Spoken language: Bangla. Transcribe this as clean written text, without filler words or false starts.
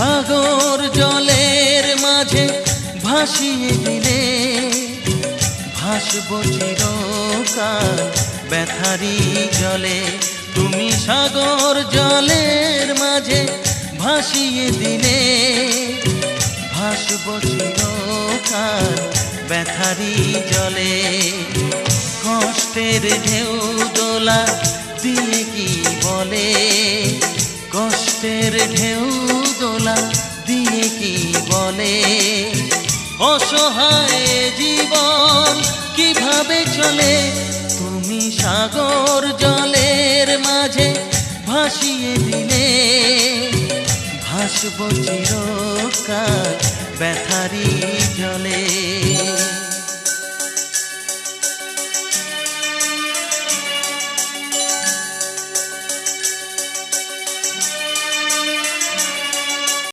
সাগর জলের মাঝে ভাসিয়ে দিলে ভাসব চিরকাল ব্যথারি জলে। তুমি সাগর জলের মাঝে ভাসিয়ে দিলে ভাসব চিরকাল ব্যথারি জলে। কষ্টের ঢেউ দোলা দিয়ে কি বলে, কষ্টের ঢেউ দোলা দিয়ে কি বলে, অসহায় জীবন কিভাবে চলে। তুমি সাগর জলের মাঝে ভাসিয়ে দিলে ভাসব চিরকাল ব্যথারি জলে।